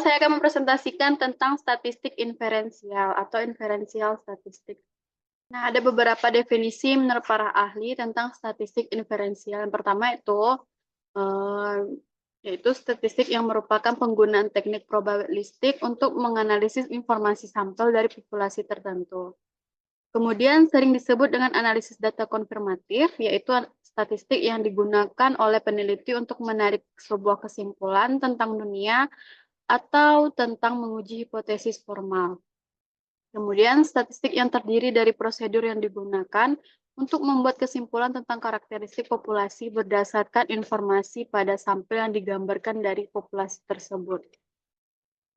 saya akan mempresentasikan tentang statistik inferensial atau inferensial statistik. Nah, ada beberapa definisi menurut para ahli tentang statistik inferensial. Yang pertama eh, yaitu statistik yang merupakan penggunaan teknik probabilistik untuk menganalisis informasi sampel dari populasi tertentu. Kemudian sering disebut dengan analisis data konfirmatif, yaitu statistik yang digunakan oleh peneliti untuk menarik sebuah kesimpulan tentang dunia atau tentang menguji hipotesis formal. Kemudian, statistik yang terdiri dari prosedur yang digunakan untuk membuat kesimpulan tentang karakteristik populasi berdasarkan informasi pada sampel yang digambarkan dari populasi tersebut.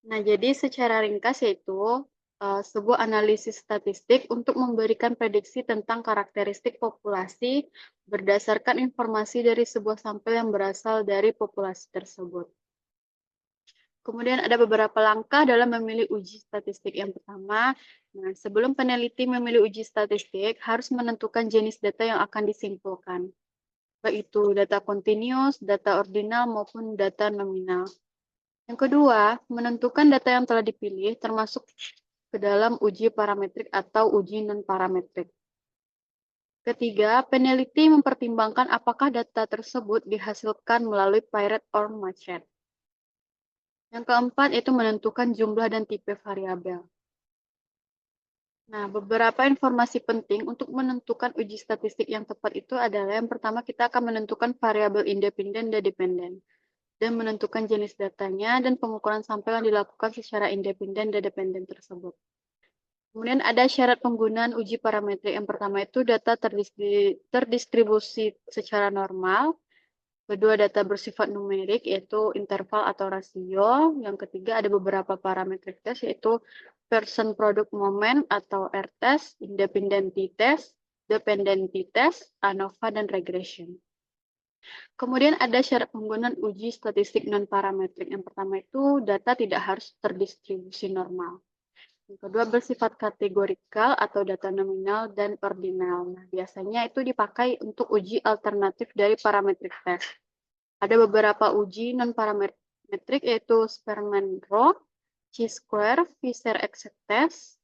Nah, jadi secara ringkas yaitu sebuah analisis statistik untuk memberikan prediksi tentang karakteristik populasi berdasarkan informasi dari sebuah sampel yang berasal dari populasi tersebut. Kemudian ada beberapa langkah dalam memilih uji statistik. Yang pertama, nah, sebelum peneliti memilih uji statistik, harus menentukan jenis data yang akan disimpulkan, baik itu data kontinus, data ordinal, maupun data nominal. Yang kedua, menentukan data yang telah dipilih termasuk ke dalam uji parametrik atau uji non-parametrik. Ketiga, peneliti mempertimbangkan apakah data tersebut dihasilkan melalui Pirate or Marquardt. Yang keempat, itu menentukan jumlah dan tipe variabel. Nah, beberapa informasi penting untuk menentukan uji statistik yang tepat itu adalah yang pertama kita akan menentukan variabel independen dan dependen dan menentukan jenis datanya dan pengukuran sampel yang dilakukan secara independen dan dependen tersebut. Kemudian ada syarat penggunaan uji parametrik. Yang pertama itu data terdistribusi secara normal. Kedua, data bersifat numerik, yaitu interval atau rasio. Yang ketiga, ada beberapa parametrik tes, yaitu person product moment atau R-test, independent test, dependent test, ANOVA, dan regression. Kemudian ada syarat penggunaan uji statistik non-parametrik. Yang pertama itu data tidak harus terdistribusi normal. Yang kedua, bersifat kategorikal atau data nominal dan ordinal. Nah, biasanya itu dipakai untuk uji alternatif dari parametrik test. Ada beberapa uji non-parametrik yaitu Spearman-Rho, Chi-square, Fisher-Exact test,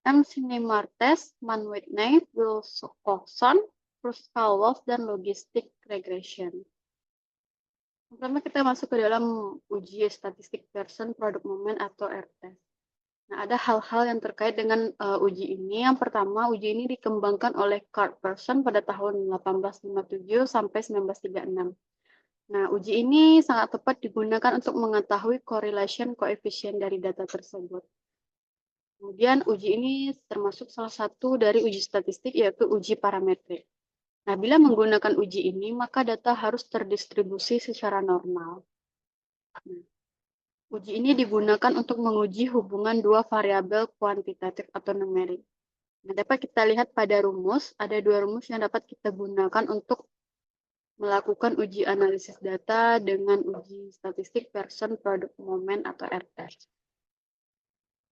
M-Sinemaar test, Mann-Whitney, Wilcoxon, Kruskal-Walsh, dan logistic regression. Pertama kita masuk ke dalam uji statistik person product moment atau R-test. Nah, ada hal-hal yang terkait dengan uji ini. Yang pertama, uji ini dikembangkan oleh Carl Pearson pada tahun 1857 sampai 1936. Nah, uji ini sangat tepat digunakan untuk mengetahui correlation coefficient dari data tersebut. Kemudian uji ini termasuk salah satu dari uji statistik yaitu uji parametrik. Nah, bila menggunakan uji ini, maka data harus terdistribusi secara normal. Nah, uji ini digunakan untuk menguji hubungan dua variabel kuantitatif atau numerik. Nah, dapat kita lihat pada rumus, ada dua rumus yang dapat kita gunakan untuk melakukan uji analisis data dengan uji statistik person product moment atau R-test.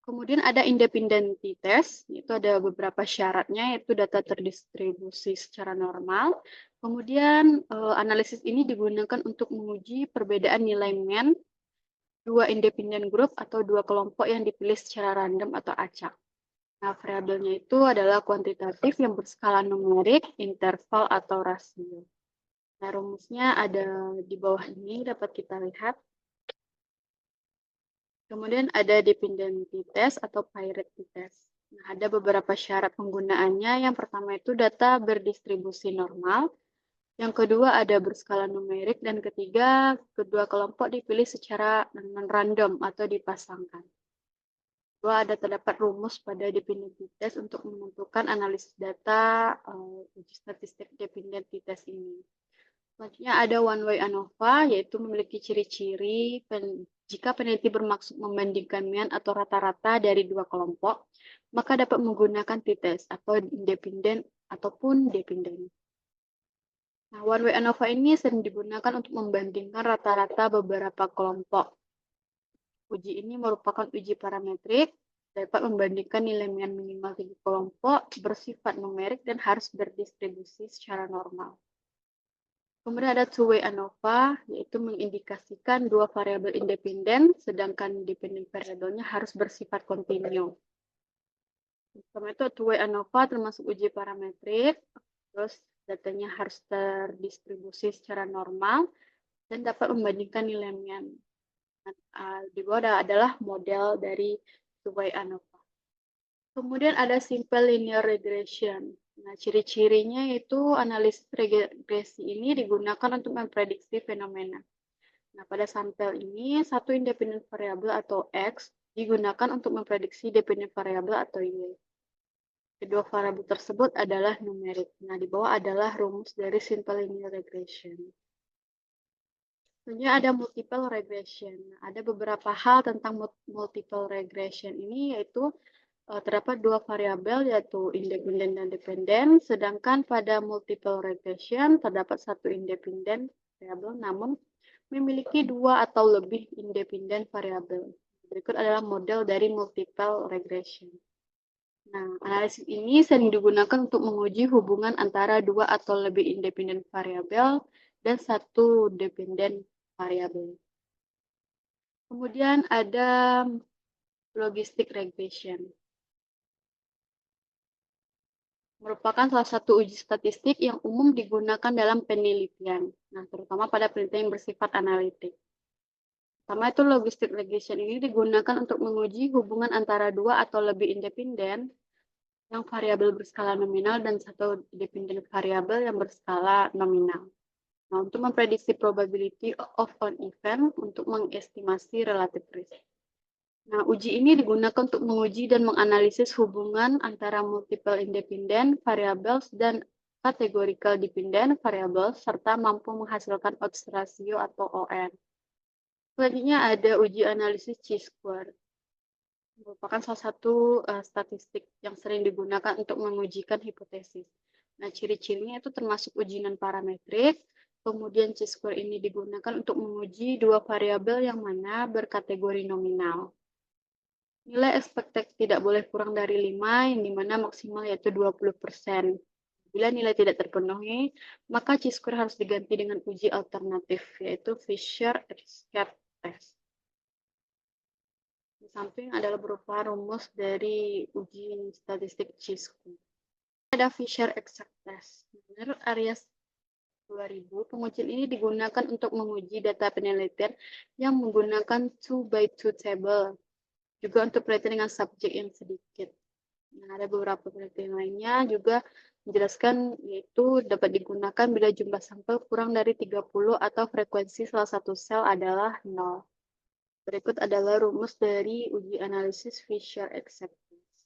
Kemudian ada independent test, itu ada beberapa syaratnya, yaitu data terdistribusi secara normal. Kemudian analisis ini digunakan untuk menguji perbedaan nilai mean dua independent group atau dua kelompok yang dipilih secara random atau acak. Nah, variabelnya itu adalah kuantitatif yang berskala numerik, interval, atau rasio. Nah, rumusnya ada di bawah ini, dapat kita lihat. Kemudian ada dependency test atau pirate test. Nah, ada beberapa syarat penggunaannya. Yang pertama itu data berdistribusi normal. Yang kedua ada berskala numerik, dan ketiga kedua kelompok dipilih secara random atau dipasangkan. Kedua ada terdapat rumus pada dependency test untuk menentukan analisis data uji statistik dependency test ini. Selanjutnya ada one way ANOVA, yaitu memiliki ciri-ciri jika peneliti bermaksud membandingkan mean atau rata-rata dari dua kelompok, maka dapat menggunakan t-test atau independen ataupun dependen. Nah, one way ANOVA ini sering digunakan untuk membandingkan rata-rata beberapa kelompok. Uji ini merupakan uji parametrik, dapat membandingkan nilai mean minimal 3 kelompok, bersifat numerik, dan harus berdistribusi secara normal. Kemudian ada two-way ANOVA, yaitu mengindikasikan dua variabel independen, sedangkan dependent variabelnya harus bersifat kontinu. Pertama itu two-way ANOVA termasuk uji parametrik, terus datanya harus terdistribusi secara normal, dan dapat membandingkan nilainya. Di bawah adalah model dari two-way ANOVA. Kemudian ada simple linear regression. Nah, ciri-cirinya itu analisis regresi ini digunakan untuk memprediksi fenomena. Nah, pada sampel ini, satu independen variabel atau X digunakan untuk memprediksi dependent variabel atau Y. Kedua variabel tersebut adalah numerik. Nah, di bawah adalah rumus dari simple linear regression. Selanjutnya ada multiple regression. Ada beberapa hal tentang multiple regression ini, yaitu terdapat dua variabel yaitu independen dan dependen, sedangkan pada multiple regression terdapat satu independen variabel namun memiliki dua atau lebih independen variabel. Berikut adalah model dari multiple regression. Nah, analisis ini sering digunakan untuk menguji hubungan antara dua atau lebih independen variabel dan satu dependen variabel. Kemudian ada logistic regression. Merupakan salah satu uji statistik yang umum digunakan dalam penelitian. Nah, terutama pada penelitian yang bersifat analitik. Pertama itu logistic regression ini digunakan untuk menguji hubungan antara dua atau lebih independen yang variabel berskala nominal dan satu dependent variabel yang berskala nominal. Nah, untuk memprediksi probability of an event untuk mengestimasi relative risk. Nah, uji ini digunakan untuk menguji dan menganalisis hubungan antara multiple independent variables dan categorical dependent variables serta mampu menghasilkan odds ratio atau ON. Selanjutnya ada uji analisis chi-square. Merupakan salah satu statistik yang sering digunakan untuk mengujikan hipotesis. Nah, ciri-cirinya itu termasuk uji non-parametrik, kemudian chi-square ini digunakan untuk menguji dua variabel yang mana berkategori nominal. Nilai expected tidak boleh kurang dari 5, yang dimana maksimal yaitu 20%. Bila nilai tidak terpenuhi, maka chi-square harus diganti dengan uji alternatif, yaitu Fisher-Escape test. Di samping adalah berupa rumus dari uji statistik chi-square. Ada Fisher-Escape test. Menurut Arias 2000, pengujian ini digunakan untuk menguji data penelitian yang menggunakan 2x2 table. Juga untuk penelitian dengan subjek yang sedikit. Nah, ada beberapa penelitian lainnya juga menjelaskan yaitu dapat digunakan bila jumlah sampel kurang dari 30 atau frekuensi salah satu sel adalah 0. Berikut adalah rumus dari uji analisis Fisher-Escape test.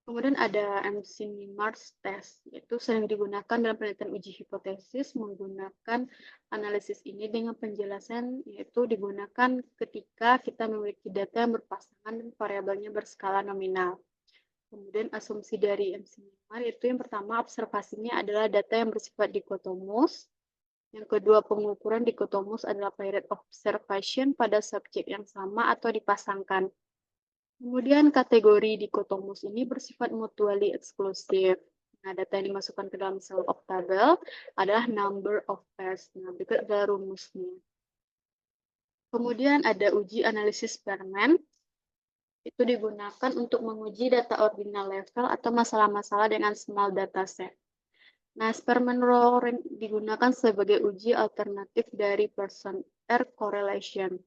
Kemudian ada MC-Mars test, yaitu sering digunakan dalam penelitian uji hipotesis menggunakan analisis ini dengan penjelasan yaitu digunakan ketika kita memiliki data yang berpasangan dan variabelnya berskala nominal. Kemudian asumsi dari MC-Mars yaitu yang pertama observasinya adalah data yang bersifat dikotomus. Yang kedua, pengukuran dikotomus adalah paired observation pada subjek yang sama atau dipasangkan. Kemudian kategori dikotomus ini bersifat mutually exclusive. Nah, data yang dimasukkan ke dalam sel of table adalah number of pairs. Nah, berikut adalah rumusnya. Kemudian ada uji analisis Spearman. Itu digunakan untuk menguji data ordinal level atau masalah-masalah dengan small dataset. Nah, Spearman Rule digunakan sebagai uji alternatif dari person-error correlation.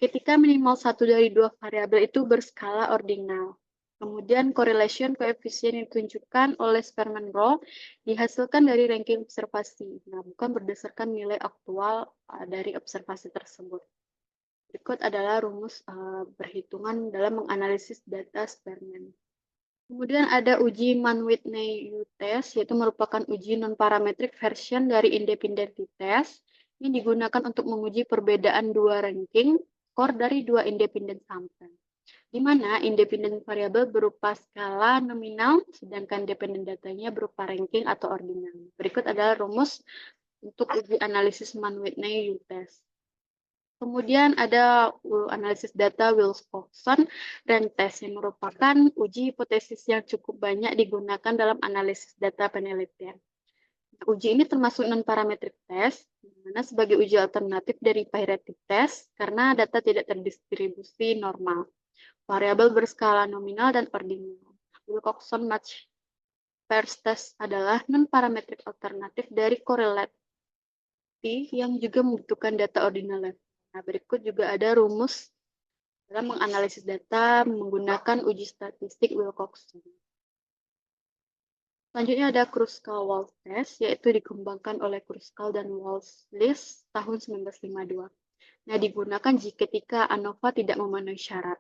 Ketika minimal satu dari dua variabel itu berskala ordinal. Kemudian correlation koefisien yang ditunjukkan oleh Spearman Rule dihasilkan dari ranking observasi. Nah, bukan berdasarkan nilai aktual dari observasi tersebut. Berikut adalah rumus perhitungan dalam menganalisis data Spearman. Kemudian ada uji Mann-Whitney U-test, yaitu merupakan uji non-parametric version dari independent test. Ini digunakan untuk menguji perbedaan dua ranking skor dari dua independent sampel. Di mana independent variabel berupa skala nominal, sedangkan dependent datanya berupa ranking atau ordinal. Berikut adalah rumus untuk uji analisis Mann-Whitney U-test. Kemudian ada analisis data Wilcoxon dan test yang merupakan uji hipotesis yang cukup banyak digunakan dalam analisis data penelitian. Uji ini termasuk non-parametric test, di mana sebagai uji alternatif dari pyretic test karena data tidak terdistribusi normal, variabel berskala nominal dan ordinal. Wilcoxon match pairs test adalah non-parametric alternatif dari correlate yang juga membutuhkan data ordinal. Nah, berikut juga ada rumus dalam menganalisis data menggunakan uji statistik Wilcoxon. Selanjutnya ada Kruskal-Walsh test, yaitu dikembangkan oleh Kruskal dan Walsh tahun 1952. Nah, digunakan ketika ANOVA tidak memenuhi syarat.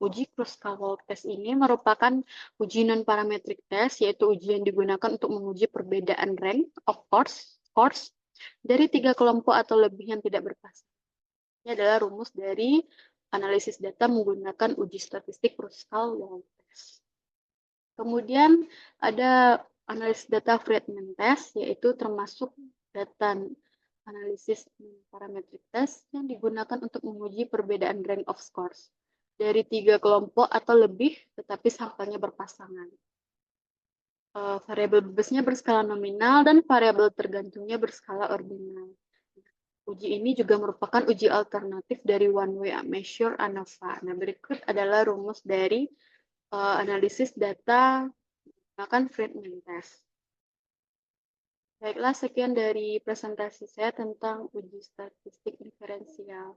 Uji Kruskal-Walsh test ini merupakan uji non-parametric test, yaitu uji yang digunakan untuk menguji perbedaan rank of scores dari 3 kelompok atau lebih yang tidak berpasangan. Ini adalah rumus dari analisis data menggunakan uji statistik Kruskal-Walsh test. Kemudian ada analisis data Friedman test, yaitu termasuk data analisis parametric test yang digunakan untuk menguji perbedaan rank of scores dari 3 kelompok atau lebih, tetapi sampelnya berpasangan. Variabel bebasnya berskala nominal dan variabel tergantungnya berskala ordinal. Uji ini juga merupakan uji alternatif dari one-way measure ANOVA. Nah, berikut adalah rumus dari analisis data menggunakan Friedman test. Baiklah, sekian dari presentasi saya tentang uji statistik inferensial.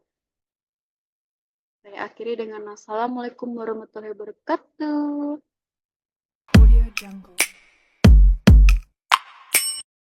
Saya akhiri dengan Assalamualaikum warahmatullahi wabarakatuh.